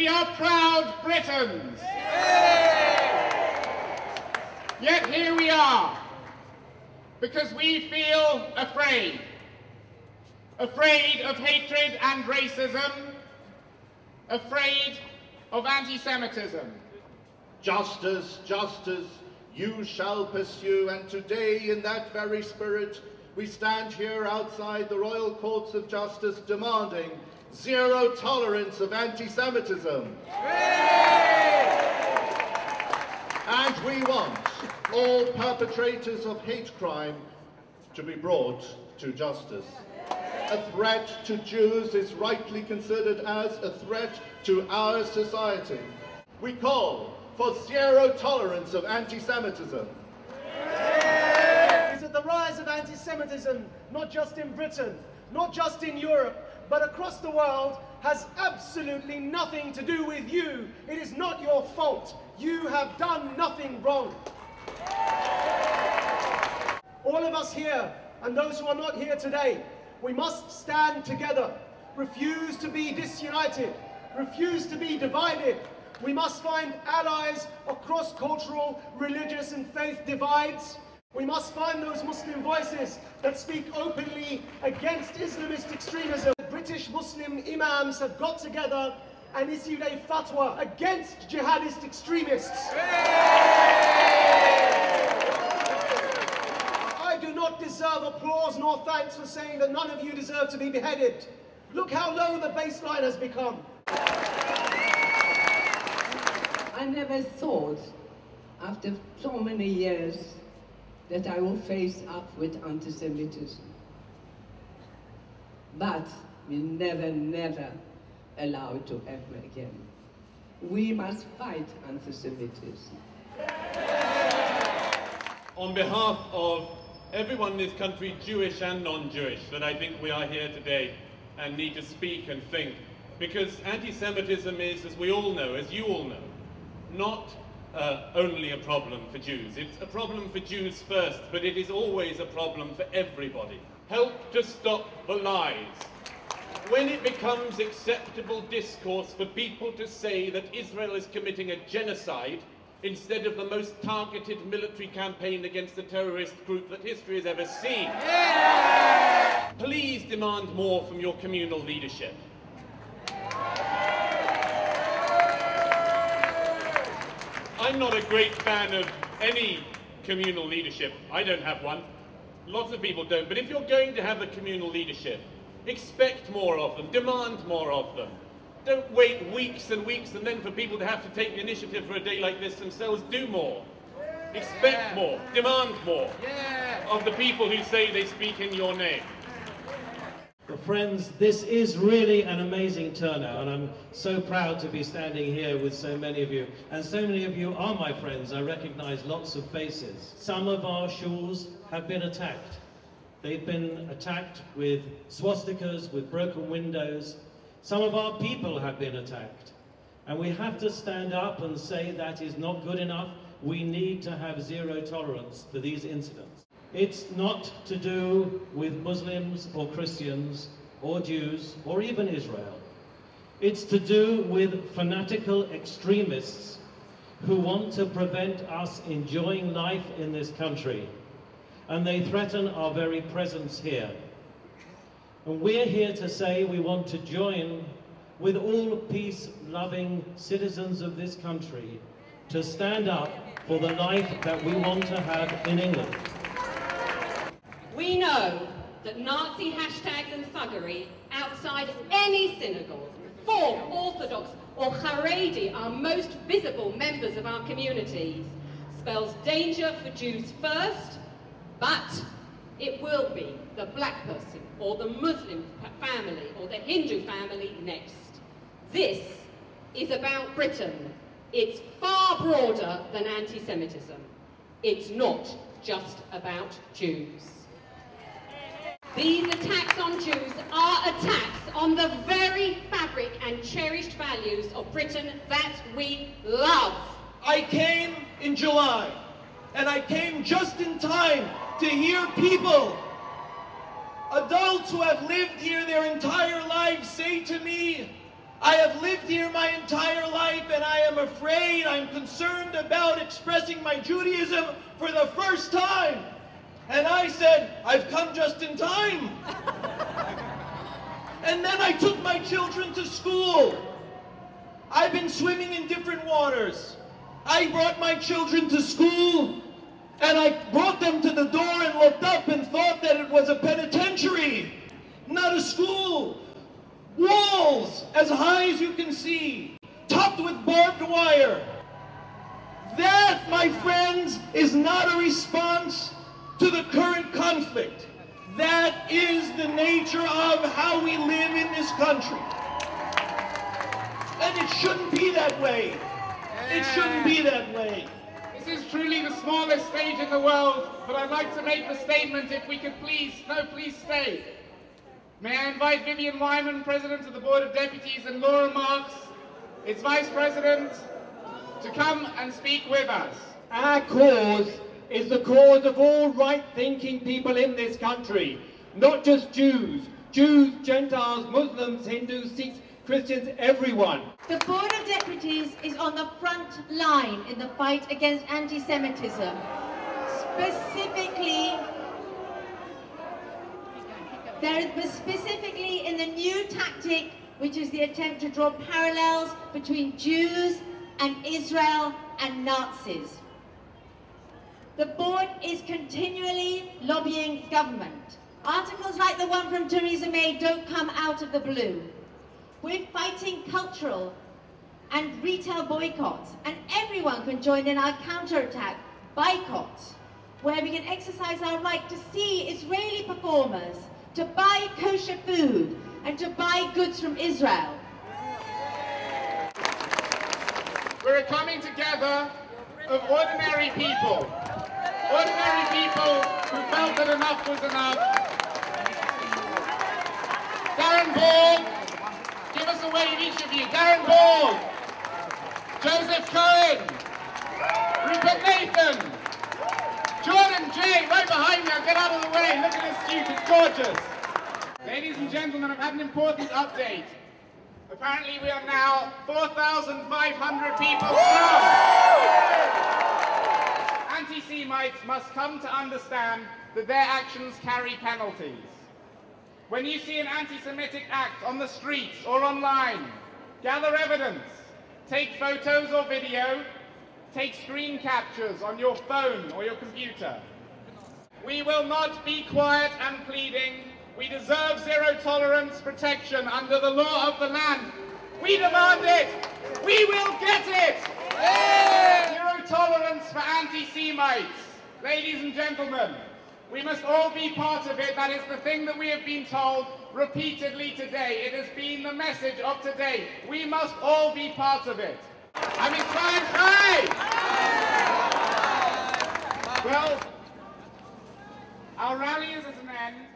We are proud Britons. Yet here we are, because we feel afraid. Afraid of hatred and racism. Afraid of anti-Semitism. Justice, justice, you shall pursue, and today in that very spirit we stand here outside the Royal Courts of Justice demanding zero tolerance of anti-Semitism. And we want all perpetrators of hate crime to be brought to justice. A threat to Jews is rightly considered as a threat to our society. We call for zero tolerance of anti-Semitism. Is it the rise of anti-Semitism, not just in Britain, not just in Europe, but across the world, has absolutely nothing to do with you. It is not your fault. You have done nothing wrong. All of us here, and those who are not here today, we must stand together, refuse to be disunited, refuse to be divided. We must find allies across cultural, religious and faith divides. We must find those Muslim voices that speak openly against Islamist extremism. British Muslim imams have got together and issued a fatwa against jihadist extremists. I do not deserve applause nor thanks for saying that none of you deserve to be beheaded. Look how low the baseline has become. I never thought, after so many years, that I will face up with anti-Semitism. But we never allow it to happen again. We must fight anti-Semitism. On behalf of everyone in this country, Jewish and non-Jewish, that I think we are here today and need to speak and think, because anti-Semitism is, as we all know, as you all know, not only a problem for Jews. It's a problem for Jews first, but it is always a problem for everybody. Help to stop the lies. When it becomes acceptable discourse for people to say that Israel is committing a genocide instead of the most targeted military campaign against a terrorist group that history has ever seen, please demand more from your communal leadership. I'm not a great fan of any communal leadership. I don't have one. Lots of people don't. But if you're going to have a communal leadership, expect more of them, demand more of them. Don't wait weeks and weeks and then for people to have to take the initiative for a day like this themselves. Do more. Expect more. Demand more of the people who say they speak in your name. Well, friends, this is really an amazing turnout, and I'm so proud to be standing here with so many of you. And so many of you are my friends. I recognize lots of faces. Some of our shuls have been attacked. They've been attacked with swastikas, with broken windows. Some of our people have been attacked. And we have to stand up and say that is not good enough. We need to have zero tolerance for these incidents. It's not to do with Muslims or Christians or Jews or even Israel. It's to do with fanatical extremists who want to prevent us enjoying life in this country. And they threaten our very presence here. And we're here to say we want to join with all peace-loving citizens of this country to stand up for the life that we want to have in England. We know that Nazi hashtags and thuggery outside any synagogue, Reform, Orthodox or Haredi, our most visible members of our communities, spells danger for Jews first, but it will be the black person or the Muslim family or the Hindu family next. This is about Britain. It's far broader than anti-Semitism. It's not just about Jews. These attacks on Jews are attacks on the very fabric and cherished values of Britain that we love. I came in July, and I came just in time to hear people, adults who have lived here their entire lives, say to me, I have lived here my entire life and I am afraid, I'm concerned about expressing my Judaism for the first time. And I said, I've come just in time. And then I took my children to school. I've been swimming in different waters. I brought my children to school and I brought them to the door and looked up and thought that it was a penitentiary, not a school. Walls as high as you can see, topped with barbed wire. That, my friends, is not a response to the current conflict. That is the nature of how we live in this country. And it shouldn't be that way. It shouldn't be that way. This is truly the smallest stage in the world, but I'd like to make the statement, if we could please, no, please stay. May I invite Vivian Wineman, President of the Board of Deputies, and Laura Marks, its Vice President, to come and speak with us. Our cause is the cause of all right-thinking people in this country, not just Jews. Jews, Gentiles, Muslims, Hindus, Sikhs, Christians, everyone. The Board of Deputies is on the front line in the fight against anti-Semitism. Specifically in the new tactic, which is the attempt to draw parallels between Jews and Israel and Nazis. The board is continually lobbying government. Articles like the one from Theresa May don't come out of the blue. We're fighting cultural and retail boycotts, and everyone can join in our counterattack boycotts, where we can exercise our right to see Israeli performers, to buy kosher food, and to buy goods from Israel. We're a coming together of ordinary people who felt that enough was enough. Darren Ball, give us a wave, each of you. Darren Ball, Joseph Cohen, Rupert Nathan, Jordan J, right behind me. Get out of the way. Look at this suit, it's gorgeous. Ladies and gentlemen, I've had an important update. Apparently we are now 4,500 people strong. Anti-Semites must come to understand that their actions carry penalties. When you see an anti-Semitic act on the streets or online, gather evidence, take photos or video, take screen captures on your phone or your computer. We will not be quiet and pleading. We deserve zero tolerance protection under the law of the land. We demand it. We will get it. Zero tolerance for anti-Semites. Ladies and gentlemen, we must all be part of it. That is the thing that we have been told repeatedly today. It has been the message of today. We must all be part of it. Well, our rally is at an end.